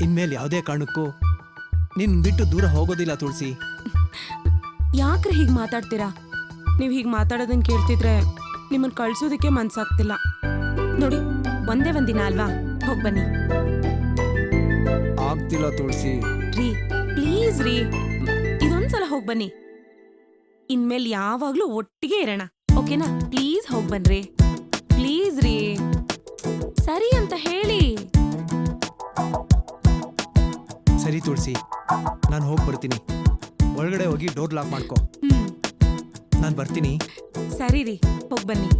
ಇನ್ಮೇಲೆ ಯಾವುದೇ ಕಾರಣಕ್ಕೂ ನಿನ್ ಬಿಟ್ಟು ದೂರ ಹೋಗೋದಿಲ್ಲ ತುಳಸಿ. ಯಾಕ್ರೆ ಹೀಗೆ ಮಾತಾಡ್ತೀರಾ? ನೀವು ಹೀಗೆ ಮಾತಾಡೋದನ್ನ ಕೇಳ್ತಿದ್ರೆ ನಿಮ್ಮನ್ನ ಕಳ್ಸೋದಕ್ಕೆ ಮನ್ಸಾಗ್ತಿಲ್ಲ. ನೋಡಿ, ಒಂದೇ ಒಂದಿನ ಅಲ್ವಾ, ಹೋಗ್ ಬನ್ನಿ. ಆಗ್ತಿಲ್ಲ ತುಳಸಿ. ರೀ ಪ್ಲೀಸ್ ರೀ, ಇದೊಂದ್ಸಲ ಹೋಗ್ ಬನ್ನಿ. ಇನ್ಮೇಲೆ ಯಾವಾಗ್ಲೂ ಒಟ್ಟಿಗೆ ಇರೋಣ, ಓಕೆನಾ? ಪ್ಲೀಸ್ ಹೋಗ್ ಬನ್ರಿ, ಪ್ಲೀಸ್ ರೀ. ಸರಿ ಅಂತ ಹೇಳಿ. ಸರಿ ತುಳಸಿ, ನಾನು ಹೋಗಿ ಬರ್ತೀನಿ. ಒಳಗಡೆ ಹೋಗಿ ಡೋರ್ ಲಾಕ್ ಮಾಡ್ಕೊ. ನಾನು ಬರ್ತೀನಿ. ಸರಿ ರೀ, ಹೋಗ್ ಬನ್ನಿ.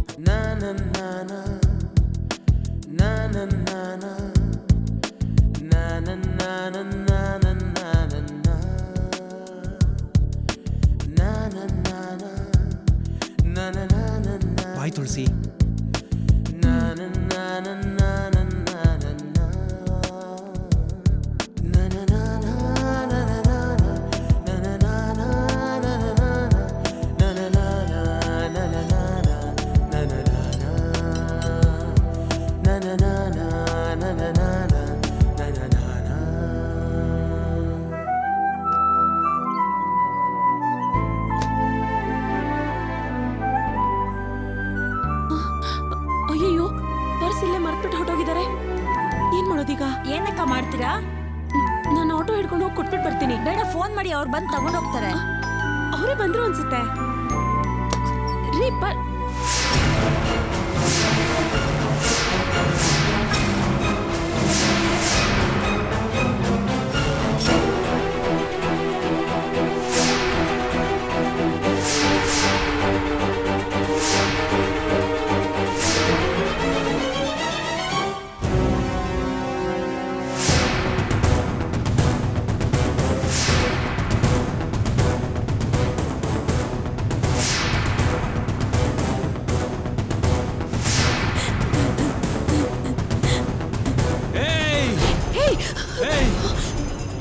ಬಾಯ್ ತುಳಸಿ. ಅಯ್ಯಯ್ಯೋ, ಪರ್ಸ್ ಇಲ್ಲೇ ಮರ್ತ್ಬಿಟ್ಟು ಹೊರಟೋಗಿದ್ದಾರೆ. ಏನ್ ಮಾಡೋದೀಗ? ಏನಕ್ಕ ಮಾಡ್ತೀರಾ? ನಾನು ಆಟೋ ಹಿಡ್ಕೊಂಡು ಹೋಗಿ ಕೊಟ್ಬಿಟ್ಟು ಬರ್ತೀನಿ. ಬೇಡ, ಫೋನ್ ಮಾಡಿ, ಅವ್ರು ಬಂದು ತಗೊಂಡು ಹೋಗ್ತಾರೆ. ಅವರೇ ಬಂದ್ರು ಅನ್ಸುತ್ತೆ. ರೀ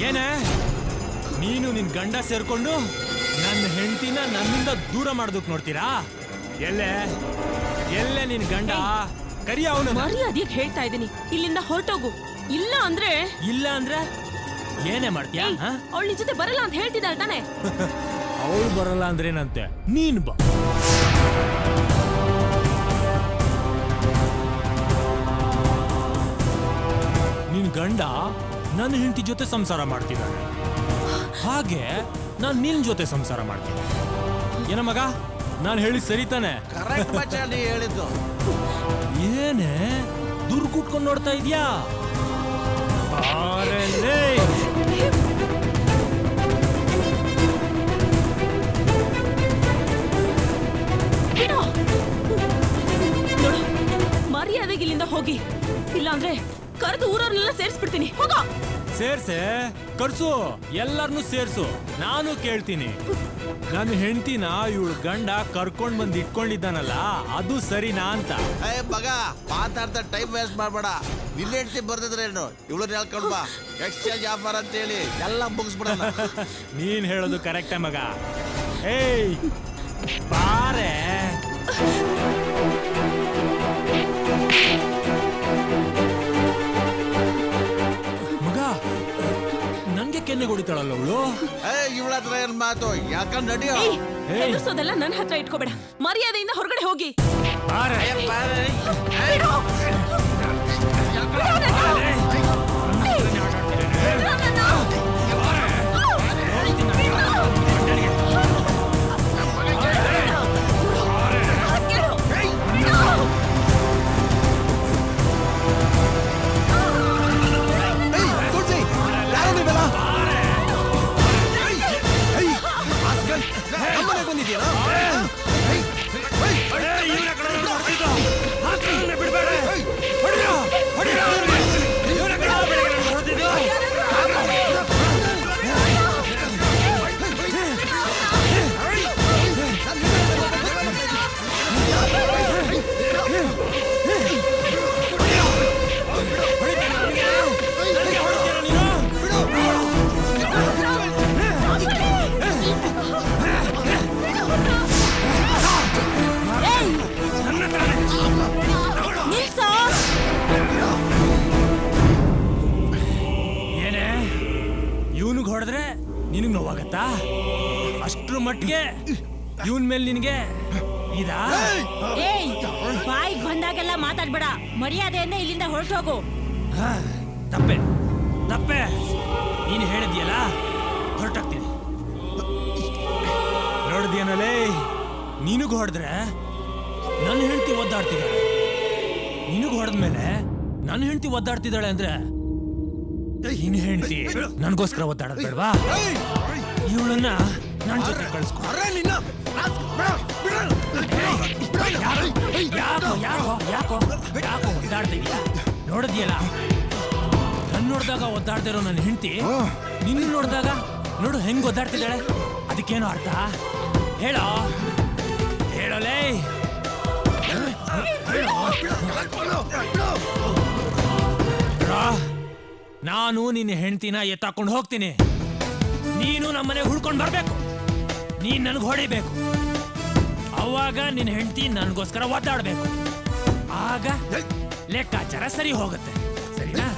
ಏನೇ ನೀನು ನಿನ್ ಗಂಡ ಸೇರ್ಕೊಂಡು ನನ್ನ ಹೆಂಡತಿನ ನನ್ನಿಂದ ದೂರ ಮಾಡೋದಕ್ ನೋಡ್ತೀರಾ? ಎಲ್ಲೇ ನಿನ್ ಗಂಡ? ಕರಿಯ ಅವನು. ಮರ್ಯಾದೆಗೆ ಹೇಳ್ತಾ ಇದ್ದೀನಿ, ಇಲ್ಲಿಂದ ಹೊರಟೋಗು. ಇಲ್ಲ ಅಂದ್ರೆ ಏನೇ ಮಾಡ್ತೀಯಾ? ಅವಳ ನಿನ್ ಜೊತೆ ಬರಲ್ಲ ಅಂತ ಹೇಳ್ತಿದ್ದಾಳೆ ತಾನೆ? ಅವಳು ಬರಲ್ಲ ಅಂದ್ರೇನಂತೆ, ನೀನ್ ಬಾ. ನಿನ್ ಗಂಡ ನನ್ನ ಹೆಂಡತಿ ಜೊತೆ ಸಂಸಾರ ಮಾಡ್ತಿದ್ದಾನೆ, ಹಾಗೆ ನಾನು ನಿನ್ ಜೊತೆ ಸಂಸಾರ ಮಾಡ್ತೀನಿ. ಏನ ಮಗ, ನಾನು ಹೇಳಿದ್ ಸರಿ ತಾನೆ? ಹೇಳಿದ್ದು ಏನೇ ದುರ್ ಕುಟ್ಕೊಂಡು ನೋಡ್ತಾ ಇದ್ಯಾ? ಮರ್ಯಾದೆಗೆ ಇಲ್ಲಿಂದ ಹೋಗಿ, ಇಲ್ಲಾಂದ್ರೆ ಕರೆದು ಊರವ್ರನ್ನೆಲ್ಲ ಸೇರಿಸ್ಬಿಡ್ತೀನಿ. ಹೋಗೋ. ಸೇರ್ಸೆ, ಕರ್ಸು, ಎಲ್ಲರನ್ನೂ ಸೇರ್ಸು. ನಾನು ಕೇಳ್ತೀನಿ, ನನ್ನ ಹೆಂಡತಿನ ಇವಳು ಗಂಡ ಕರ್ಕೊಂಡ್ ಬಂದ್ ಇಟ್ಕೊಂಡಿದ್ದಾನಲ್ಲ, ಅದು ಸರಿನಾ ಅಂತ. ಮಗ, ಮಾತಾಡ್ತಾ ಟೈಮ್ ವೇಸ್ಟ್ ಮಾಡ್ಬೇಡ. ನಿನ್ನ ಹೆಂಡತಿ ಬರ್ದಿದ್ರೇನು, ಇವಳು ಹೇಳ್ಕೊಂಡ್ ಬಾ, ಎಕ್ಸ್ಚೇಂಜ್ ಆಫರ್ ಅಂತ ಹೇಳಿ ಎಲ್ಲ ಮುಗಿಸ್ಬಿಡೋಣ. ನೀನ್ ಹೇಳೋದು ಕರೆಕ್ಟೇ ಮಗ. ಏಯ್ ಬಾರೆ. ನಂಗೆ ಕೆನ್ನೆ ಹೊಡಿತಾಳಲ್ಲ ಅವಳು. ಇವಳ ಹತ್ರ ಏನ್ ಮಾತು? ಯಾಕಂದ್ ನಡಿಯೋ. ಹೆದರ್ಸೋದೆಲ್ಲ ನನ್ನ ಹತ್ರ ಇಟ್ಕೋಬೇಡ, ಮರ್ಯಾದೆಯಿಂದ ಹೊರಗಡೆ ಹೋಗಿ. ಬಂದಿದ್ಯಾ? ಆಗತ್ತಾ? ಅಷ್ಟ್ರ ಮಟ್ಟಿಗೆ ಇವನ್ ಮೇಲೆ ನಿನಗೆ ಇದಾ? ಏಯ್ ಬಾಯಿಗೆ ಬಂದಾಗೆಲ್ಲ ಮಾತಾಡ್ಬೇಡ, ಮರ್ಯಾದೆಯಿಂದ ಇಲ್ಲಿಂದ ಹೊರಟೋಗು. ತಪ್ಪೆ ತಪ್ಪೆ, ನೀನು ಹೇಳಿದ್ಯಲ್ಲ, ಹೊರಟಾಗ್ತೀನಿ. ನೋಡಿದ್ಯನಲ್ಲೇ, ನೀನಿಗೂ ಹೊಡೆದ್ರೆ ನನ್ನ ಹೆಂಡತಿ ಒದ್ದಾಡ್ತಿದ್ದಾಳೆ, ನಿನಗೂ ಹೊಡೆದ್ಮೇಲೆ ನನ್ನ ಹೆಂಡತಿ ಒದ್ದಾಡ್ತಿದ್ದಾಳೆ ಅಂದ್ರೆ ನಿನ್ನ ಹೆಂಡತಿ ನನಗೋಸ್ಕರ ಒದ್ದಾಡೋದು ಬೇಡವಾ? ಇವಳನ್ನ ನನ್ನ ಜೊತೆ ಕಳಿಸ್ಕೊ. ಯಾಕೋ ಒದ್ದಾಡ್ತಿದ್ಯಾ? ನೋಡಿದ್ಯಲ್ಲ, ನನ್ನ ನೋಡಿದಾಗ ಒದ್ದಾಡ್ತಾ ಇರೋ ನನ್ನ ಹೆಂಡತಿ ನಿನ್ನ ನೋಡಿದಾಗ ನೋಡು ಹೆಂಗ್ ಒದ್ದಾಡ್ತಿದ್ದಾಳೆ. ಅದಕ್ಕೇನು ಅರ್ಥ ಹೇಳೋಲೇ? ನಾನು ನಿನ್ನ ಹೆಂಡತಿನ ಎತ್ತಾಕೊಂಡು ಹೋಗ್ತೀನಿ, ನೀನು ನಮ್ಮನೆ ಹುಡ್ಕೊಂಡು ಬರ್ಬೇಕು, ನೀನ್ ನನಗೆ ಹೊಡಿಬೇಕು. ಅವಾಗ ನಿನ್ನ ಹೆಂಡತಿ ನನಗೋಸ್ಕರ ಒದ್ದಾಡ್ಬೇಕು. ಆಗ ಲೆಕ್ಕಾಚಾರ ಸರಿ ಹೋಗುತ್ತೆ. ಸರಿನಾ?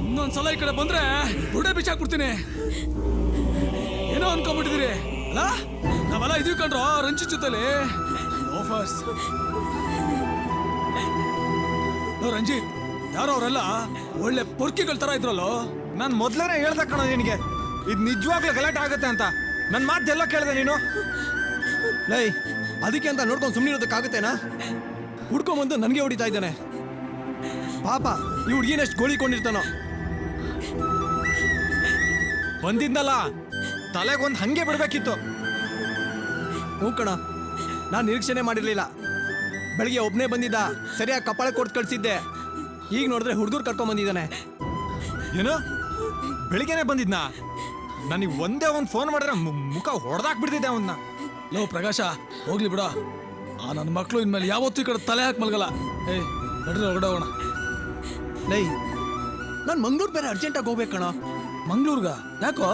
ಇನ್ನೊಂದ್ಸಲ ಈ ಕಡೆ ಬಂದ್ರೆ ಬುಡೆ ಬಿಚ್ಚಾಕ್ಬಿಡ್ತೀನಿ. ಏನೋ ಅನ್ಕೊಂಡ್ಬಿಟ್ಟಿದಿರಿ ಅಲ್ಲ? ನಾವೆಲ್ಲ ಇದೀವಿ ಕಂಡ್ರೋ ರಂಜಿತ್ ಜೊತೆಲಿ. ರಂಜಿತ್, ಯಾರೋ ಅವರೆಲ್ಲ ಒಳ್ಳೆ ಪೊರ್ಕಿಗಳ ತರ ಇದ್ರಲ್ಲೋ. ನಾನು ಮೊದ್ಲೇನೆ ಹೇಳ್ದೆ ಕಣ ನಿನಗೆ, ಇದು ನಿಜವಾಗ್ಲೂ ಗಲಾಟೆ ಆಗುತ್ತೆ ಅಂತ. ನನ್ನ ಮಾತೆಲ್ಲ ಕೇಳಿದೆ ನೀನು? ಲೈ, ಅದಕ್ಕೆ ಅಂತ ನೋಡ್ಕೊಂಡು ಸುಮ್ಮನೆ ಇರೋದಕ್ಕಾಗುತ್ತೇನಾ? ಹುಡ್ಕೊಂಬಂದು ನನಗೆ ಹೊಡಿತಾ ಇದ್ದಾನೆ. ಪಾಪ ಈ ಹುಡುಗಿನಷ್ಟು ಗೋಳಿಕೊಂಡಿರ್ತಾನೋ. ಬಂದಿದ್ನಲ್ಲ, ತಲೆಗೊಂದು ಹಂಗೆ ಬಿಡ್ಬೇಕಿತ್ತು. ಹ್ಞೂ ಕಣ, ನಾನು ನಿರೀಕ್ಷಣೆ ಮಾಡಿರ್ಲಿಲ್ಲ. ಬೆಳಿಗ್ಗೆ ಒಬ್ಬನೇ ಬಂದಿದ್ದ, ಸರಿಯಾಗಿ ಕಪಾಳ ಕೊಟ್ಟು ಕಳ್ಸಿದ್ದೆ. ಈಗ ನೋಡಿದ್ರೆ ಹುಡುಗರು ಕರ್ಕೊಂಡ್ ಬಂದಿದ್ದಾನೆ. ಏನು ಬೆಳಿಗ್ಗೆನೆ ಬಂದಿದ್ನಾ? ನನಗೆ ಒಂದೇ ಒಂದು ಫೋನ್ ಮಾಡಿದ್ರೆ ಮುಖ ಹೊಡೆದಾಕ್ಬಿಡ್ತಿದ್ದೆ ಅವನ್ನ. ಲೋ ಪ್ರಕಾಶ, ಹೋಗ್ಲಿ ಬಿಡ. ಆ ನನ್ನ ಮಕ್ಕಳು ಇನ್ಮೇಲೆ ಯಾವತ್ತೂ ಈ ಕಡೆ ತಲೆ ಹಾಕಿ ಮಲ್ಗಲ್ಲ. ಏಯ್ ನಡ್ರಿ ಹೊರಗಡೆ ಹೋಗೋಣ. ಲೈ, ನಾನು ಮಂಗ್ಳೂರ್ ಬೇರೆ ಅರ್ಜೆಂಟಾಗಿ ಹೋಗ್ಬೇಕು ಕಣ. ಮಂಗ್ಳೂರ್ಗ? ಯಾಕೋ?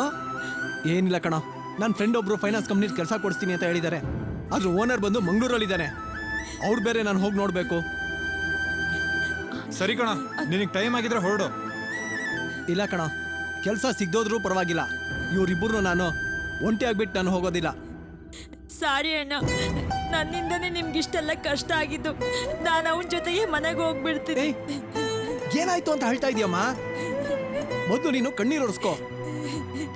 ಏನಿಲ್ಲ ಕಣ, ನನ್ನ ಫ್ರೆಂಡ್ ಒಬ್ರು ಫೈನಾನ್ಸ್ ಕಂಪ್ನಿ ಕೆಲಸ ಕೊಡಿಸ್ತೀನಿ ಅಂತ ಹೇಳಿದ್ದಾರೆ. ಆದ್ರೂ ಓನರ್ ಬಂದು ಮಂಗ್ಳೂರಲ್ಲಿದ್ದಾನೆ. ಅವ್ರು ಬೇರೆ ನಾನು ಹೋಗಿ ನೋಡ್ಬೇಕು. ಸರಿ ಕಣ, ನಿನಗೆ ಟೈಮ್ ಆಗಿದ್ರೆ ಹೊರಡು. ಇಲ್ಲ ಕಣ, ಕೆಲಸ ಸಿಗ್ದೋದ್ರೂ ಪರವಾಗಿಲ್ಲ. ಇವರಿಬ್ಬರು ನಾನು ಒಂಟಿ ಆಗ್ಬಿಟ್ಟು ನಾನು ಹೋಗೋದಿಲ್ಲ. ಸಾರಿ ಅಣ್ಣ, ನನ್ನಿಂದನೇ ನಿಮ್ಗಿಷ್ಟೆಲ್ಲ ಕಷ್ಟ ಆಗಿದ್ದು. ನಾನು ಅವನ ಜೊತೆಗೆ ಮನೆಗೆ ಹೋಗ್ಬಿಡ್ತೀನಿ. ಏನಾಯ್ತು ಅಂತ ಹೇಳ್ತಾ ಇದೀಯಮ್ಮ? ಮೊದಲು ನೀನು ಕಣ್ಣೀರು ಒರೆಸ್ಕೋ.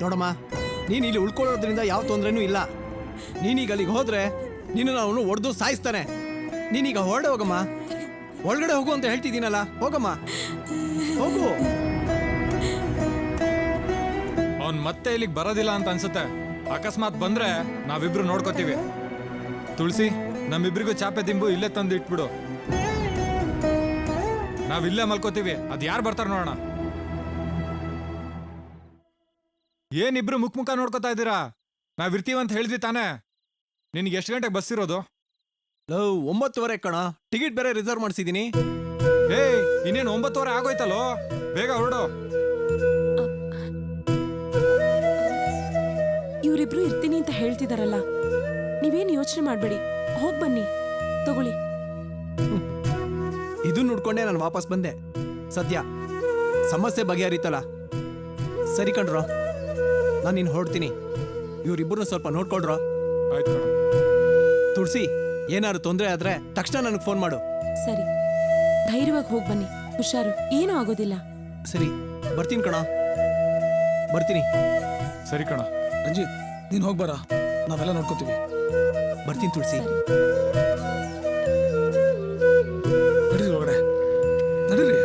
ನೋಡಮ್ಮ, ನೀನು ಇಲ್ಲಿ ಉಳ್ಕೊಳ್ಳೋದ್ರಿಂದ ಯಾವ ತೊಂದರೆನೂ ಇಲ್ಲ. ನೀನೀಗ ಅಲ್ಲಿಗೆ ಹೋದ್ರೆ ನೀನು ಅವನು ಹೊಡೆದು ಸಾಯಿಸ್ತಾನೆ. ನೀನೀಗ ಹೊರಡೆ ಹೋಗಮ್ಮ. ಒಳಗಡೆ ಹೋಗು ಅಂತ ಹೇಳ್ತಿದ್ದೀನಲ್ಲ, ಹೋಗಮ್ಮ, ಹೋಗು. ಅವ್ನ್ ಮತ್ತೆ ಇಲ್ಲಿಗೆ ಬರೋದಿಲ್ಲ ಅಂತ ಅನ್ಸುತ್ತೆ. ಅಕಸ್ಮಾತ್ ಬಂದ್ರೆ ನಾವಿಬ್ರು ನೋಡ್ಕೋತೀವಿ. ತುಳಸಿ, ನಮ್ಮಿಬ್ರಿಗೂ ಚಾಪೆ ದಿಂಬು ಇಲ್ಲೇ ತಂದು ಇಟ್ಬಿಡು. ನಾವಿಲ್ಲೇ ಮಲ್ಕೋತೀವಿ. ಅದ್ ಯಾರು ಬರ್ತಾರ ನೋಡೋಣ. ಏನಿಬ್ರು ಮುಖ ನೋಡ್ಕೋತಾ ಇದ್ದೀರಾ? ನಾವಿರ್ತೀವಂತ ಹೇಳಿದ್ವಿ ತಾನೇ? ನಿನ್ಗೆ ಎಷ್ಟು ಗಂಟೆಗೆ ಬಸ್ ಇರೋದು? 9:30 ಕಣ. ಟಿಕೆಟ್ ಬೇರೆ ರಿಸರ್ವ್ ಮಾಡಿಸಿದ್ದೀನಿ. ಏಯ್, ಇನ್ನೇನು 9:30 ಆಗೋಯ್ತಲ್ಲೋ, ಬೇಗ ಹೊರಡು. ಇವರಿಬ್ರು ಇರ್ತೀನಿ ಅಂತ ಹೇಳ್ತಿದಾರಲ್ಲ, ನೀವೇನು ಯೋಚನೆ ಮಾಡ್ಬೇಡಿ, ಹೋಗ್ ಬನ್ನಿ, ತಗೊಳ್ಳಿ. ಇದನ್ನ ನೋಡ್ಕೊಂಡೆ ನಾನು ವಾಪಸ್ ಬಂದೆ. ಸದ್ಯ ಸಮಸ್ಯೆ ಬಗೆಹರಿತಲ್ಲ. ಸರಿ ಕಣ್ರೋ, ನಾನು ಇನ್ನು ಹೊರಡ್ತೀನಿ. ಇವರಿಬ್ಬರನ್ನ ಸ್ವಲ್ಪ ನೋಡ್ಕೊಳ್ರೋ. ಆಯ್ತು ಕಣ. ತುಳಸಿ, ಏನಾದ್ರು ತೊಂದರೆ ಆದ್ರೆ ತಕ್ಷಣ ನನಗೆ ಫೋನ್ ಮಾಡು. ಸರಿ, ಧೈರ್ಯವಾಗಿ ಹೋಗ್ ಬನ್ನಿ, ಹುಷಾರು, ಏನೂ ಆಗೋದಿಲ್ಲ. ಸರಿ, ಬರ್ತೀನಿ ಕಣ, ಬರ್ತೀನಿ. ಸರಿ ಕಣ. ರಂಜಿತ್, ನೀನು ಹೋಗ್ಬಾರ, ನಾವೆಲ್ಲ ನೋಡ್ಕೋತೀವಿ. ಬರ್ತೀನಿ ತುಳಸಿ. ಸರಿ. ನಡೀರಿ ಒಳಗಡೆ, ನಡೀರಿ.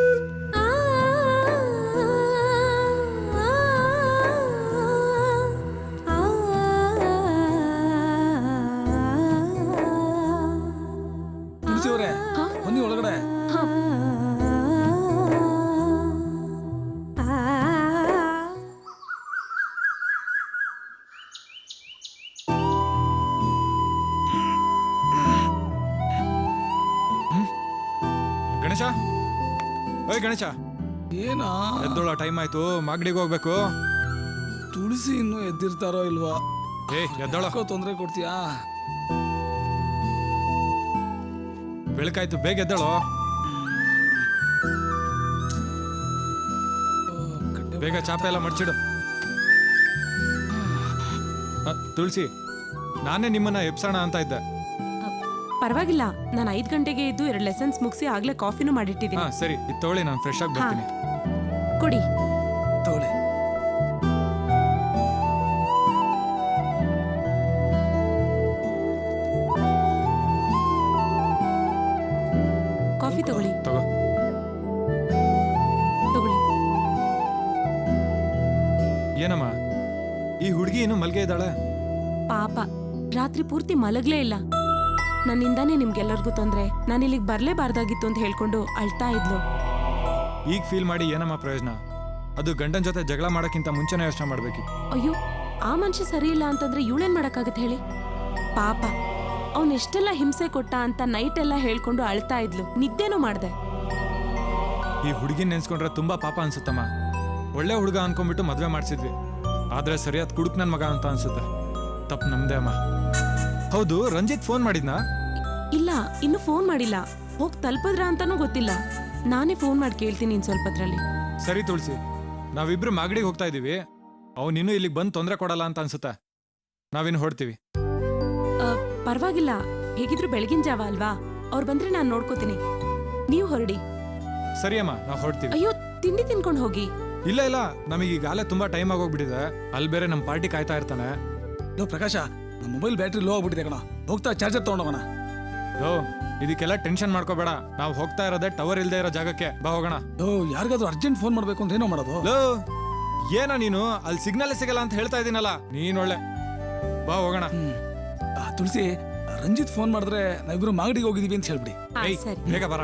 ಗಣೇಶ ಓಯ್ ಗಣೇಶ ಏನಾ ಎದ್ದೋಳ ಟೈಮ್ ಆಯ್ತು ಮಾಗಡಿಗೆ ಹೋಗ್ಬೇಕು. ತುಳಸಿ ಇನ್ನೂ ಎದ್ದಿರ್ತಾರೋ ಇಲ್ವಾ? ಏ ಎದ್ದೋಳ ತೊಂದರೆ ಕೊಡ್ತೀಯಾ? ಬೆಳಕಾಯ್ತು, ಬೇಗ ಎದ್ದೋಳು. ಬೇಗ ಚಾಪೆ ಎಲ್ಲ ಮಡ್ಚಿಡು. ತುಳಸಿ, ನಾನೇ ನಿಮ್ಮನ್ನ ಎಬ್ಸೋಣ ಅಂತ ಇದ್ದೆ. ಪರವಾಗಿಲ್ಲ, ನಾನು 5 ಗಂಟೆಗೆ ಇದ್ದು 2 ಲೆಸನ್ಸ್ ಮುಗಿಸಿ ಆಗ್ಲೇ ಕಾಫಿನೂ ಮಾಡಿಟ್ಟಿದ್ದೀನಿ. ಹಾ ಸರಿ, ಇದು ತಗೊಳ್ಳಿ, ನಾನು ಫ್ರೆಶ್ ಆಗಿ ಬರ್ತೀನಿ. ಕೊಡಿ. ತಗೊಳ್ಳಿ. ಕಾಫಿ ತಗೊಳ್ಳಿ. ತಗೋ. ತಗೊಳ್ಳಿ. ಏನಮ್ಮ ಈ ಹುಡುಗಿ ಇನ್ನು ಮಲ್ಗೆ ಇದ್ದಾಳೆ? ಪಾಪ, ರಾತ್ರಿ ಪೂರ್ತಿ ಮಲಗ್ಲೇ ಇಲ್ಲ. ನನ್ನಿಂದಾನೇ ನಿಮ್ಗೆಲ್ಲರಿಗೂ ತೊಂದ್ರೆ, ನಾನು ಇಲ್ಲಿಗೆ ಬರ್ಲೇಬಾರ್ದಾಗಿತ್ತು ಅಂತ ಹೇಳ್ಕೊಂಡು ಅಳ್ತಾ ಇದ್ಲು. ಈಗ ಫೀಲ್ ಮಾಡಿ ಏನಮ್ಮ ಪ್ರಯೋಜನ? ಅದು ಗಂಡನ ಜೊತೆ ಜಗಳ ಮಾಡೋಕ್ಕಿಂತ ಮುಂಚೆನೇ ಯೋಚನೆ ಮಾಡ್ಬೇಕಿತ್ತು. ಅಯ್ಯೋ, ಆ ಮನುಷ್ಯ ಸರಿ ಇಲ್ಲ ಅಂತಂದ್ರೆ ಇವಳೇನ್ ಮಾಡಕ್ಕಾಗತ್ತೆ ಹೇಳಿ? ಪಾಪ, ಅವ್ನ್ ಎಷ್ಟೆಲ್ಲ ಹಿಂಸೆ ಕೊಟ್ಟ ಅಂತ ನೈಟ್ ಎಲ್ಲ ಹೇಳ್ಕೊಂಡು ಅಳ್ತಾ ಇದ್ಲು. ನಿದ್ದೆನೂ ಮಾಡ್ದೆ. ಈ ಹುಡುಗಿನ ನೆನ್ಸ್ಕೊಂಡ್ರೆ ತುಂಬಾ ಪಾಪ ಅನ್ಸುತ್ತಮ್ಮ. ಒಳ್ಳೆ ಹುಡುಗ ಅನ್ಕೊಂಡ್ಬಿಟ್ಟು ಮದ್ವೆ ಮಾಡಿಸಿದ್ವಿ, ಆದ್ರೆ ಸರಿಯಾದ ಕುಡುಕ್ ನನ್ ಮಗ ಅಂತ ಅನ್ಸುತ್ತೆ. ತಪ್ಪು ನಮ್ದೇ ಅಮ್ಮ. ಹೌದು, ರಂಜಿತ್ ಫೋನ್ ಮಾಡಿದ್ನಾ? ಇಲ್ಲ, ಇನ್ನು ಫೋನ್ ಮಾಡಿಲ್ಲ. ಹೋಗ್ ತಲುಪದ್ರ ಅಂತಾನೂ ಗೊತ್ತಿಲ್ಲ. ನಾನೇ ಫೋನ್ ಮಾಡಿ ಕೇಳ್ತೀನಿ ಇನ್ ಸ್ವಲ್ಪದ್ರಲ್ಲಿ. ಸರಿ ತುಳಸಿ, ನಾವಿಬ್ರು ಮಾಗಡಿಗೆ ಹೋಗ್ತಾ ಇದೀವಿ. ಅವನಿನ್ನೂ ಇಲ್ಲಿಗೆ ಬಂದು ತೊಂದರೆ ಕೊಡಲ್ಲ ಅಂತ ಅನ್ಸುತ್ತೆ. ನಾವಿನ್ನು ಹೊಡ್ತೀವಿ. ಪರವಾಗಿಲ್ಲ, ಹೇಗಿದ್ರು ಬೆಳಗಿನ ಜಾವ ಅಲ್ವಾ? ಅವ್ರು ಬಂದ್ರೆ ನಾನು ನೋಡ್ಕೋತೀನಿ. ನೀವು ಹೊರಡಿ. ಸರಿ ಅಮ್ಮ, ನಾವು ಹೊಡ್ತೀವಿ. ಅಯ್ಯೋ, ತಿಂಡಿ ತಿನ್ಕೊಂಡು ಹೋಗಿ. ಇಲ್ಲ ಇಲ್ಲ, ನಮಗೆ ಈಗಾಗಲೇ ತುಂಬಾ ಟೈಮ್ ಆಗೋಗ್ಬಿಟ್ಟಿದೆ. ಅಲ್ಲಿ ಬೇರೆ ನಮ್ಮ ಪಾರ್ಟಿ ಕಾಯ್ತಾ ಇರ್ತಾನೆ. ಲೋ ಪ್ರಕಾಶ, ನಮ್ಮ ಮೊಬೈಲ್ ಬ್ಯಾಟ್ರಿ ಲೋ ಆಗ್ಬಿಟ್ಟಿದೆ ಕಣ. ಹೋಗ್ತಾ ಚಾರ್ಜರ್ ತಗೊಂಡೋಗೋಣ. ಓ, ಇದಕ್ಕೆಲ್ಲ ಟೆನ್ಷನ್ ಮಾಡ್ಕೋಬೇಡ. ನಾವು ಹೋಗ್ತಾ ಇರೋದೇ ಟವರ್ ಇಲ್ದೇ ಇರೋ ಜಾಗಕ್ಕೆ. ಬಾ ಹೋಗೋಣ. ಓ, ಯಾರಿಗಾದ್ರೂ ಅರ್ಜೆಂಟ್ ಫೋನ್ ಮಾಡ್ಬೇಕು ಅಂದ್ರೆ ಏನೋ ಮಾಡೋದು? ಲೋ, ಏನ ನೀನು ಅಲ್ಲಿ ಸಿಗ್ನಲ್ ಸಿಗಲ್ಲ ಅಂತ ಹೇಳ್ತಾ ಇದೀನಲ್ಲ, ನೀನ್ ಒಳ್ಳೆ. ಬಾ ಹೋಗೋಣ. ತುಳಸಿ, ರಂಜಿತ್ ಫೋನ್ ಮಾಡಿದ್ರೆ ನಾವಿಬ್ರು ಮಾಗಡಿಗೆ ಹೋಗಿದೀವಿ ಅಂತ ಹೇಳ್ಬಿಡಿ. ಹಾ, ಏಯ್, ಸರಿ. ಬೇಗ ಬರ.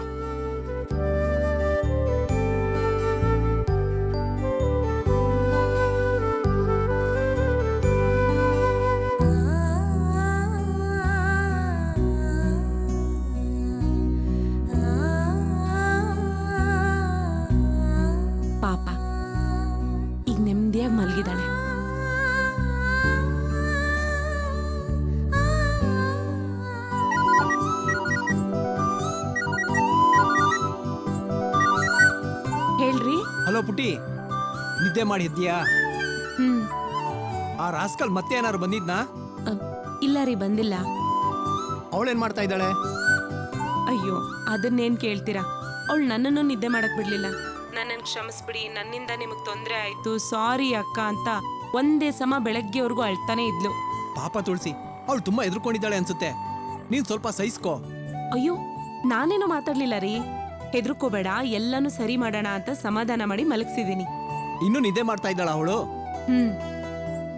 ಪಾಪ, ಈಗ ನೆಮ್ಮದಿಯಾಗಿ ಮಲಗಿದಾಳೆ. ಹೇಳ್ರಿ. ಹಲೋ ಪುಟಿ, ನಿದ್ದೆ ಮಾಡಿ ಎದ್ದೀಯಾ? ಹ್ಮ್. ಆ ರಾಸ್ಕಲ್ ಮತ್ತೆ ಏನಾರು ಬಂದಿದ್ನಾ? ಇಲ್ಲ ರೀ, ಬಂದಿಲ್ಲ. ಅವಳೇನ್ ಮಾಡ್ತಾ ಇದ್ದಾಳೆ? ಅಯ್ಯೋ, ಅದನ್ನೇನ್ ಕೇಳ್ತೀರಾ? ಅವಳು ನನ್ನನ್ನು ನಿದ್ದೆ ಮಾಡಕ್ ಬಿಡ್ಲಿಲ್ಲ. ನನ್ನನ್ನು ಕ್ಷಮಿಸ್ಬಿಡಿ, ನನ್ನಿಂದ ನಿಮಗ್ ತೊಂದರೆ ಆಯ್ತು, ಸಾರಿ ಅಕ್ಕ ಅಂತ ಒಂದೇ ಸಮ ಬೆಳಗ್ಗೆವರೆಗೂ ಅಳ್ತಾನೆ ಇದ್ಲು. ಪಾಪ ತುಳಸಿ, ಅವಳು ತುಂಬಾ ಎದುರ್ಕೊಂಡಿದ್ದಾಳೆ ಅನ್ಸುತ್ತೆ. ನೀನ್ ಸ್ವಲ್ಪ ಸಹಿಸ್ಕೋ. ಅಯ್ಯೋ, ನಾನೇನೋ ಮಾತಾಡ್ಲಿಲ್ಲ ರೀ. ಹೆದರ್ಕೋಬೇಡ, ಎಲ್ಲಾನು ಸರಿ ಮಾಡೋಣ ಅಂತ ಸಮಾಧಾನ ಮಾಡಿ ಮಲಗಿಸಿದೀನಿ. ಇನ್ನೂ ನಿದ್ದೆ ಮಾಡ್ತಾ ಇದ್ದಾಳ ಅವಳು?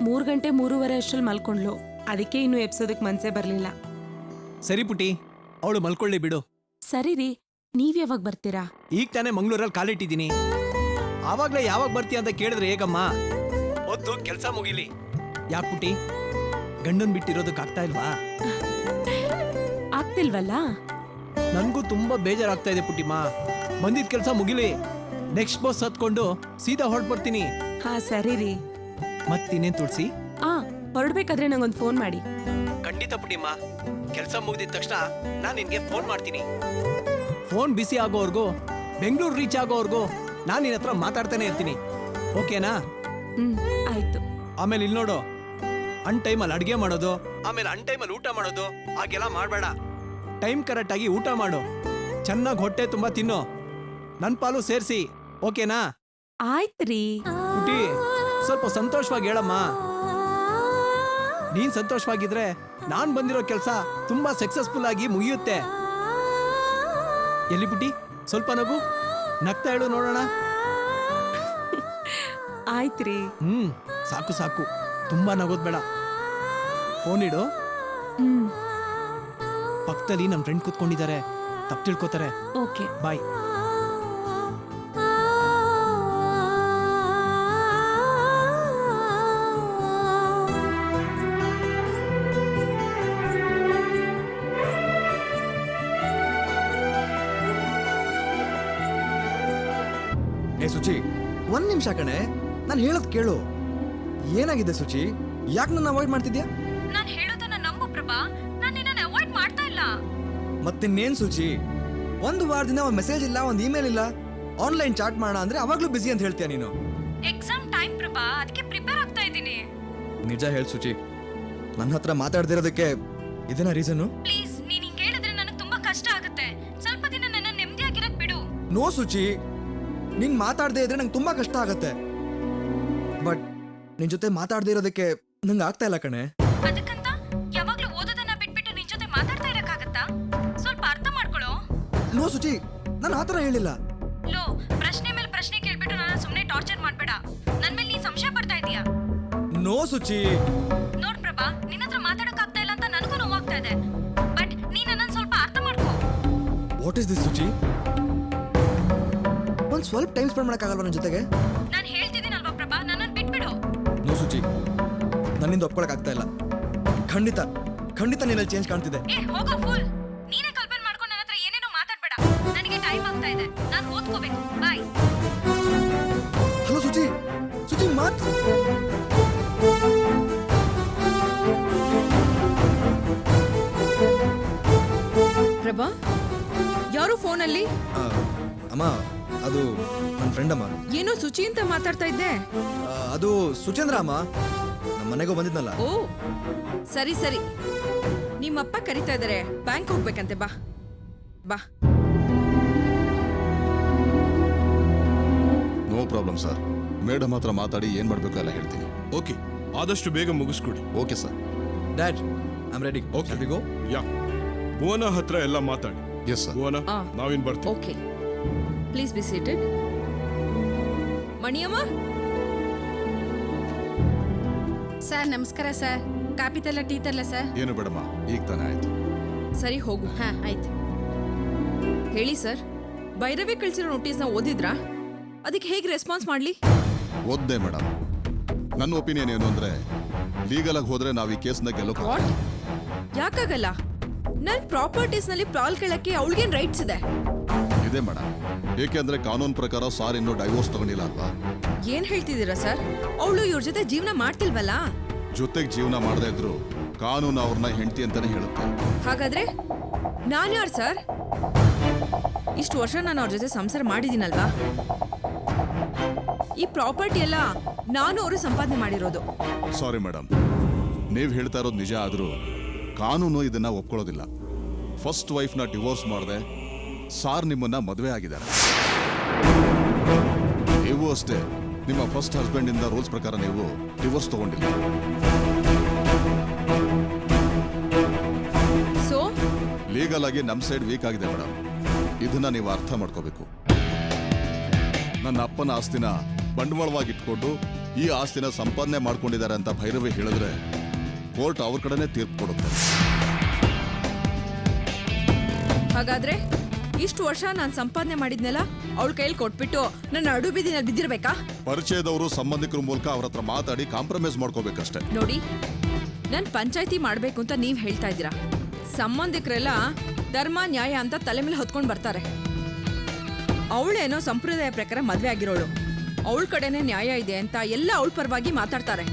3 ಗಂಟೆ 3:30 ಅಷ್ಟ್ರಲ್ಲಿ ಮಲ್ಕೊಂಡ್ಲು. ಅದಕ್ಕೆ ಇನ್ನು ಎಬ್ಸೋದಕ್ ಮನ್ಸೇ ಬರ್ಲಿಲ್ಲ. ಸರಿ ಪುಟಿ, ಅವಳು ಮಲ್ಕೊಳ್ಳಿ ಬಿಡು. ಸರಿ ರೀ, ನೀವ್ ಯಾವಾಗ ಬರ್ತೀರಾ? ಈಗ ತಾನೇ ಮಂಗ್ಳೂರಲ್ಲಿ ಕಾಲಿಟ್ಟಿದ್ದೀನಿ. ಆವಾಗ್ಲೇ ಯಾವಾಗ ಬರ್ತೀಯ ಅಂತ ಕೇಳಿದ್ರೆ ಹೇಗಮ್ಮ? ಹೊತ್ತು ಕೆಲಸ ಮುಗಿಲಿ. ಯಾಕೆ ಪುಟಿ, ಗಂಡನ್ ಬಿಟ್ಟಿರೋದಕ್ಕಾಗ್ತಾ ಇಲ್ವಾ? ಆಗ್ತಿಲ್ವಲ್ಲ? ನನ್ಗೂ ತುಂಬಾ ಬೇಜಾರಾಗ್ತಾ ಇದೆ ಪುಟ್ಟಿಮ್ಮ. ಬಂದಿದ್ ಕೆಲಸ ಮುಗಿಲಿ, ನೆಕ್ಸ್ಟ್ ಬಸ್ ಹತ್ಕೊಂಡು ಸೀದಾ ಹೊರಟ್ ಬರ್ತೀನಿ. ಹಾ ಸರಿ ರೀ. ಮತ್ತಿನ್ನೇನ್ ತುಳಸಿ? ಹೊರಡ್ಬೇಕಾದ್ರೆ ನಂಗೊಂದು ಫೋನ್ ಮಾಡಿ. ಖಂಡಿತ ಪುಟ್ಟಿಮ್ಮ, ಕೆಲಸ ಮುಗಿದಿದ ತಕ್ಷಣ ನಾನು ನಿನ್ಗೆ ಫೋನ್ ಮಾಡ್ತೀನಿ. ಫೋನ್ ಬಿಸಿ ಆಗೋವರೆಗೂ, ಬೆಂಗಳೂರು ರೀಚ್ ಆಗೋವರೆಗೂ ನಾನು ನಿನ್ನ ಹತ್ರ ಮಾತಾಡ್ತಾನೆ ಇರ್ತೀನಿ. ಓಕೆನಾ? ಆಯ್ತು. ಆಮೇಲೆ ಇಲ್ಲಿ ನೋಡು, ಅನ್ ಟೈಮಲ್ಲಿ ಅಡುಗೆ ಮಾಡೋದು, ಆಮೇಲೆ ಅನ್ ಟೈಮಲ್ಲಿ ಊಟ ಮಾಡೋದು ಹಾಗೆಲ್ಲ ಮಾಡಬೇಡ. ಟೈಮ್ ಕರೆಕ್ಟಾಗಿ ಊಟ ಮಾಡು, ಚೆನ್ನಾಗಿ ಹೊಟ್ಟೆ ತುಂಬ ತಿನ್ನು, ನನ್ನ ಪಾಲು ಸೇರಿಸಿ. ಓಕೆನಾ? ಆಯ್ತ್ರಿ. ಪುಟಿ, ಸ್ವಲ್ಪ ಸಂತೋಷವಾಗಿ ಹೇಳಮ್ಮ. ನೀನ್ ಸಂತೋಷವಾಗಿದ್ರೆ ನಾನ್ ಬಂದಿರೋ ಕೆಲಸ ತುಂಬಾ ಸಕ್ಸಸ್ಫುಲ್ ಆಗಿ ಮುಗಿಯುತ್ತೆ. ಎಲ್ಲಿ ಪುಟಿ, ಸ್ವಲ್ಪ ನಗು, ನಗ್ತಾ ಹೇಳು ನೋಡೋಣ. ಆಯ್ತ್ರಿ. ಸಾಕು ಸಾಕು, ತುಂಬಾ ನಗೋದ್ ಬೇಡ. ಫೋನ್ ಇಡು. ಪಕ್ಕದಲ್ಲಿ ನಮ್ ಫ್ರೆಂಡ್ ಕೂತ್ಕೊಂಡಿದ್ದಾರೆ, ತಪ್ಪು ತಿಳ್ಕೊತಾರೆ. ಓಕೆ, ಬಾಯ್. ಏ ಸುಚಿ ಒಂದ್ ನಿಮಿಷ ಕಣೆ, ನಾನು ಹೇಳೋದ್ ಕೇಳು. ಏನಾಗಿದೆ ಸುಚಿ? ಯಾಕೆ ನನ್ನ ಅವಾಯ್ಡ್ ಮಾಡ್ತಿದ್ಯಾ? ನಾನು ಹೇಳೋದನ್ನ ನಂಬು ಪ್ರಭಾ, ನಾನು ನಿನ್ನನ್ನು ಅವಾಯ್ಡ್ ಮಾಡ್ತಾ ಇಲ್ಲ. ಮತ್ತಿನ್ನೇನ್ ಸುಚಿ, ಒಂದು ವಾರದಿಂದ ಒಂದ್ ಮೆಸೇಜ್ ಇಲ್ಲ, ಒಂದ್ ಇಮೇಲ್ ಇಲ್ಲ. ಆನ್ಲೈನ್ ಚಾಟ್ ಮಾಡೋಣ ಅಂದ್ರೆ ಅವಾಗ್ಲೂ ಬಿಸಿ ಅಂತ ಹೇಳ್ತೀಯ ನೀನು. ಎಕ್ಸಾಮ್ ಟೈಮ್ ಪ್ರಭಾ, ಅದಕ್ಕೆ ಪ್ರಿಪೇರ್ ಆಗ್ತಾ ಇದ್ದೀನಿ. ನಿಜ ಹೇಳ್ ಸುಚಿ, ನನ್ನ ಹತ್ರ ಮಾತಾಡ್ದಿರೋದಕ್ಕೆ ಇದೇನಾ ರೀಸನ್ನು? ಪ್ಲೀಸ್, ನೀನ್ ಹಿಂಗ್ ಹೇಳಿದ್ರೆ ನನಗೆ ತುಂಬಾ ಕಷ್ಟ ಆಗುತ್ತೆ. ಸ್ವಲ್ಪ ದಿನ ನನ್ನ ನೆಮ್ಮದಿಯಾಗಿರಕ್ ಬಿಡು. ನೋ ಸುಚಿ, ನೀನ್ ಮಾತಾಡದೇ ಇದ್ರೆ ನಂಗೆ ತುಂಬಾ ಕಷ್ಟ ಆಗತ್ತೆ. ಬಟ್ ನಿನ್ ಜೊತೆ ಮಾತಾಡದೇ ಇರೋದಕ್ಕೆ ನಂಗೆ ಆಗ್ತಾ ಇಲ್ಲ ಕಣೆ. ಅದಕ್ಕಂತ ಯಾವಾಗ್ಲೂ ಓದೋದನ್ನ ಬಿಟ್ಬಿಟ್ಟು ನಿನ್ ಜೊತೆ ಮಾತಾಡ್ತಾ ಇರಕ್ಕಾಗತ್ತಾ? ಸ್ವಲ್ಪ ಅರ್ಥ ಮಾಡ್ಕೊಳ್ಳೋ. ನೋ ಸುಚಿ, ನಾನು ಆತರ ಹೇಳಿಲ್ಲ. ಲೋ, ಪ್ರಶ್ನೆ ಮೇಲೆ ಪ್ರಶ್ನೆ ಕೇಳ್ಬಿಟ್ಟು ನನ್ನ ಸುಮ್ಮನೆ ಟಾರ್ಚರ್ ಮಾಡ್ಬೇಡ. ನನ್ ಮೇಲೆ ನೀನ್ ಸಂಶಯ ಪಡ್ತಾ ಇದೀಯಾ? ನೋ ಸುಚಿ. ನೋಡ್ ಪ್ರಭಾ, ನಿನ್ನ ಹತ್ರ ಮಾತಾಡಕ್ ಆಗ್ತಾ ಇಲ್ಲ ಅಂತ ನನಗೂ ನೋವಾಗ್ತಾ ಇದೆ. ಬಟ್ ನೀನ್ ನನ್ನನ್ನು ಸ್ವಲ್ಪ ಅರ್ಥ ಮಾಡ್ಕೋ. What is this Suchi? ಒಂದ್ ಸ್ವಲ್ಪ ಟೈಮ್ ಸ್ಪೆಂಡ್ ಮಾಡಕ್ಕಾಗಲ್ವಾ ನನ್ನ ಜೊತೆಗೆ? ನಾನು ಹೇಳ್ತಿದ್ದೀನಲ್ವಾ ಪ್ರಭಾ, ನನ್ನನ್ನು ಬಿಟ್ಬಿಡು. ನೋ ಸುಚಿ, ನನ್ನಿಂದ ಒಪ್ಕೊಳಕ್ ಆಗ್ತಾ ಇಲ್ಲ. ಖಂಡಿತ ಖಂಡಿತ ನಿನ್ನಲ್ಲಿ ಚೇಂಜ್ ಕಾಣ್ತಿದೆ. ಏ ಹೋಗೋ ಫುಲ್, ನೀನೇ ಕಲ್ಪನೆ ಮಾಡ್ಕೊಂಡು ನನ್ನ ಹತ್ರ ಏನೇನೋ ಮಾತಾಡ್ಬೇಡ. ನನಗೆ ಟೈಮ್ ಆಗ್ತಾ ಇದೆ, ನಾನು ಓದ್ಕೋಬೇಕು. ಬಾಯ್. ಹಲೋ ಸುಚಿ, ಸುಚಿ ಮಾತ್. ಪ್ರಭಾ, ಯಾರು ಫೋನಲ್ಲಿ? ಅಮ್ಮ, ಅದು ನನ್ನ ಫ್ರೆಂಡ್ ಅಮ್ಮ. ಏನೋ ಸುಚಿ ಅಂತ ಮಾತಾಡ್ತಾ ಇದ್ದೆ. ಅದು ಸುಚೇಂದ್ರ ಅಮ್ಮ, ನಮ್ಮ ಮನೆಗೂ ಬಂದಿದ್ನಲ್ಲ. ಓ ಸರಿ ಸರಿ, ನಿಮ್ಮಪ್ಪ ಕರಿತಾ ಇದಾರೆ, ಬ್ಯಾಂಕ್ ಹೋಗ್ಬೇಕಂತೆ. ಬಾ ಬಾ. ನೋ ಪ್ರಾಬ್ಲಮ್ ಸರ್, ಮೇಡಮ್ ಹತ್ರ ಮಾತಾಡಿ ಏನ್ ಮಾಡ್ಬೇಕು ಎಲ್ಲ ಹೇಳ್ತೀನಿ. ಓಕೆ, ಆದಷ್ಟು ಬೇಗ ಮುಗಿಸ್ಕೊಡಿ. Okay sir. Dad, I am ready. Okay. Shall we go? Yeah, Bhuvana ಹತ್ರ ಎಲ್ಲ ಮಾತಾಡಿ. Yes sir. ಭುವನ, ಆ. ನಾವಿನ್ ಬರ್ತೀವಿ. Okay, please be seated. Maniyamma. Sir ನಮಸ್ಕಾರ ಸರ್. ಕಾಪಿ ತಲ್ಲ ಟೀ ತರಲ ಸರ್? ಏನು ಬೇಡಮ್ಮ, ಈಗ ತಾನೇ ಆಯ್ತು. ಸರಿ ಹೋಗು. ಹಾ ಆಯ್ತು. ಹೇಳಿ ಸರ್, ಭೈರವಿ ಕಳ್ಸಿರೋ ನೋಟಿಸ್ನ ಓದಿದ್ರಾ? ಅದಕ್ಕೆ ಹೇಗೆ ರೆಸ್ಪಾನ್ಸ್ ಮಾಡ್ಲಿ? ಓದ್ದೆ ಮೇಡಮ್. ನನ್ನ ಒಪಿನಿಯನ್ ಏನು ಅಂದ್ರೆ, ಲೀಗಲ್ ಆಗಿ ಹೋದ್ರೆ ನಾವು ಈ ಕೇಸ್ನ ಗೆಲ್ಲೋಕೆ ವಾಟ್? ಯಾಕಾಗಲ್ಲ? ನನ್ ಪ್ರಾಪರ್ಟೀಸ್ ನಲ್ಲಿ ಪ್ರಾಲ್ ಕೇಳಕ್ಕೆ ಅವಳಿಗೇನ್ ರೈಟ್ಸ್ ಇದೆ? ಇದೆ ಮೇಡಮ್. ಏಕೆಂದ್ರೆ ಕಾನೂನು ಪ್ರಕಾರ ಸಾರ್ ಇನ್ನೂ ಡೈವೋರ್ಸ್ ತಗೊಂಡಿಲ್ಲ ಅಲ್ವಾ? ಏನ್ ಹೇಳ್ತಿದ್ದೀರಾ ಸರ್? ಅವಳು ಇವ್ರ ಜೊತೆ ಜೀವನ ಮಾಡ್ತಿಲ್ವಲ್ಲ? ಜೊತೆಗೆ ಜೀವನ ಮಾಡದೇ ಇದ್ರು ಕಾನೂನು ಅವ್ರನ್ನ ಹೆಂಡತಿ ಅಂತಾನೆ ಹೇಳುತ್ತೆ. ಹಾಗಾದ್ರೆ ನಾನ್ ಯಾರು ಸರ್? ಇಷ್ಟು ವರ್ಷ ನಾನು ಅವ್ರ ಜೊತೆ ಸಂಸಾರ ಮಾಡಿದ್ದೀನಲ್ವಾ? ಈ ಪ್ರಾಪರ್ಟಿ ಎಲ್ಲ ನಾನು ಅವರು ಸಂಪಾದನೆ ಮಾಡಿರೋದು. ಸಾರಿ ಮೇಡಮ್, ನೀವು ಹೇಳ್ತಾ ಇರೋದು ನಿಜ ಆದ್ರೂ ಕಾನೂನು ಇದನ್ನ ಒಪ್ಕೊಳ್ಳೋದಿಲ್ಲ. ಫಸ್ಟ್ ವೈಫ್ನ ಡಿವೋರ್ಸ್ ಮಾಡದೆ ಸಾರ್ ನಿಮ್ಮನ್ನ ಮದುವೆ ಆಗಿದ್ದಾರೆ. ನೀವು ಅಷ್ಟೇ, ನಿಮ್ಮ ಫಸ್ಟ್ ಹಸ್ಬೆಂಡ್ ಇಂದ ರೂಲ್ಸ್ ಪ್ರಕಾರ ನೀವು ಡಿವೋರ್ಸ್ ತಗೊಂಡಿಲ್ಲ. ಸೊ ಲೀಗಲ್ ಆಗಿ ನಮ್ ಸೈಡ್ ವೀಕ್ ಆಗಿದೆ ಮೇಡಮ್. ಇದನ್ನ ನೀವು ಅರ್ಥ ಮಾಡ್ಕೋಬೇಕು. ನನ್ನ ಅಪ್ಪನ ಆಸ್ತಿನ ಬಂಡವಾಳವಾಗಿ ಇಟ್ಕೊಂಡು ಈ ಆಸ್ತಿನ ಸಂಪಾದನೆ ಮಾಡ್ಕೊಂಡಿದ್ದಾರೆ ಅಂತ ಭೈರವಿ ಹೇಳಿದ್ರೆ ಕೋರ್ಟ್ ಅವ್ರ ಕಡೆನೇ ತೀರ್ಪು ಕೊಡುತ್ತೆ. ಹಾಗಾದ್ರೆ ಇಷ್ಟು ವರ್ಷ ನಾನು ಸಂಪಾದನೆ ಮಾಡಿದ್ನೆಲ್ಲ ಅವಳ ಕೈಯಲ್ಲಿ ಕೊಟ್ಬಿಟ್ಟು ನನ್ನ ಅಡು ಬೀದಿನಲ್ಲಿ ಬಿದ್ದಿರ್ಬೇಕಾ? ಪರಿಚಯದವರು ಸಂಬಂಧಿಕರ ಮೂಲಕ ಅವ್ರ ಹತ್ರ ಮಾತಾಡಿ ಕಾಂಪ್ರಮೈಸ್ ಮಾಡ್ಕೋಬೇಕಷ್ಟೇ. ನೋಡಿ, ನನ್ ಪಂಚಾಯ್ತಿ ಮಾಡ್ಬೇಕು ಅಂತ ನೀವ್ ಹೇಳ್ತಾ ಇದ್ದೀರಾ. ಸಂಬಂಧಿಕರೆಲ್ಲ ಧರ್ಮ ನ್ಯಾಯ ಅಂತ ತಲೆ ಮೇಲೆ ಹೊತ್ಕೊಂಡು ಬರ್ತಾರೆ. ಅವಳೇನೋ ಸಂಪ್ರದಾಯ ಪ್ರಕಾರ ಮದ್ವೆ ಆಗಿರೋಳು, ಅವಳ ಕಡೆನೇ ನ್ಯಾಯ ಇದೆ ಅಂತ ಎಲ್ಲ ಅವಳ ಪರವಾಗಿ ಮಾತಾಡ್ತಾರೆ.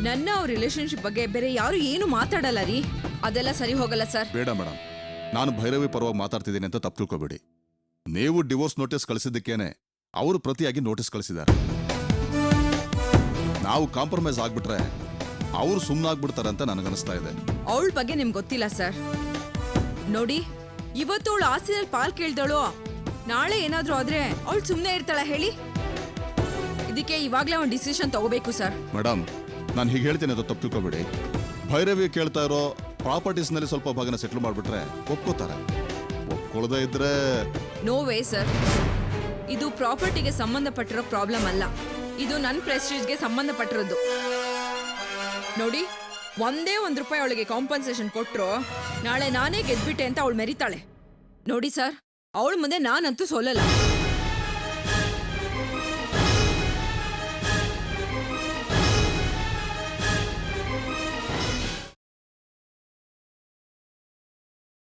ನನ್ನ ಅವ್ರ ರಿಲೇಶನ್ಶಿಪ್ ಬಗ್ಗೆ ಬೇರೆ ಯಾರು ಏನು ಮಾತಾಡಲ್ಲ ರೀ. ಅದೆಲ್ಲ ಸರಿ ಹೋಗಲ್ಲ ಸರ್. ಬೇಡ ಮೇಡಮ್, ನಾನು ಭೈರವಿ ಪರವಾಗಿ ಮಾತಾಡ್ತಿದ್ದೀನಿ ಅಂತ ತಪ್ಪು ತಿಳ್ಕೊಬೇಡಿ. ನೀವು ಡಿವೋರ್ಸ್ ನೋಟಿಸ್ ಕಳಿಸಿದ್ದಕ್ಕೇನೆ ಅವರು ಪ್ರತಿಯಾಗಿ ನೋಟಿಸ್ ಕಳಿಸಿದ್ದಾರೆ. ನಾವು ಕಾಂಪ್ರಮೈಸ್ ಆಗ್ಬಿಟ್ರೆ ಅವ್ರು ಸುಮ್ಮನಾಗ್ಬಿಡ್ತಾರೆ ಅಂತ ನನಗನ್ನಿಸ್ತಾ ಇದೆ. ಅವಳ ಬಗ್ಗೆ ನಿಮ್ಗೆ ಗೊತ್ತಿಲ್ಲ ಸರ್. ನೋಡಿ, ಇವತ್ತು ಅವಳು ಆಸ್ತಿನಲ್ಲಿ ಪಾಲ್ ಕೇಳ್ದಳು, ನಾಳೆ ಏನಾದ್ರೂ ಆದ್ರೆ ಅವಳು ಸುಮ್ಮನೆ ಇರ್ತಾಳ ಹೇಳಿ? ಇದಕ್ಕೆ ಇವಾಗ್ಲೇ ಒಂದು ಡಿಸಿಷನ್ ತಗೋಬೇಕು ಸರ್. ಮೇಡಮ್, ನಾನು ಹೀಗೆ ಹೇಳ್ತೀನಿ ಅಂತ ತಪ್ಪು ತಿಳ್ಕೊಬೇಡಿ. ಭೈರವಿ ಕೇಳ್ತಾ ಇರೋ ಪ್ರಾಪರ್ಟೀಸ್ನಲ್ಲಿ ಸ್ವಲ್ಪ ಭಾಗನ ಸೆಟ್ಲ್ ಮಾಡಿಬಿಟ್ರೆ ಒಪ್ಕೋತಾರೆ. ಒಪ್ಕೊಳ್ಳದೆ ಇದ್ರೆ ನೋ ವೇ ಸರ್. ಇದು ಪ್ರಾಪರ್ಟಿಗೆ ಸಂಬಂಧಪಟ್ಟಿರೋ ಪ್ರಾಬ್ಲಮ್ ಅಲ್ಲ, ಇದು ನನ್ನ ಪ್ರೆಸ್ಟೀಜ್ಗೆ ಸಂಬಂಧಪಟ್ಟಿರೋದು. ನೋಡಿ, ಒಂದೇ ₹1 ಅವಳಿಗೆ ಕಾಂಪನ್ಸೇಷನ್ ಕೊಟ್ರು ನಾಳೆ ನಾನೇ ಗೆದ್ಬಿಟ್ಟೆ ಅಂತ ಅವಳು ಮೆರಿತಾಳೆ. ನೋಡಿ ಸರ್, ಅವಳ ಮುಂದೆ ನಾನಂತೂ ಸೋಲಲ್ಲ.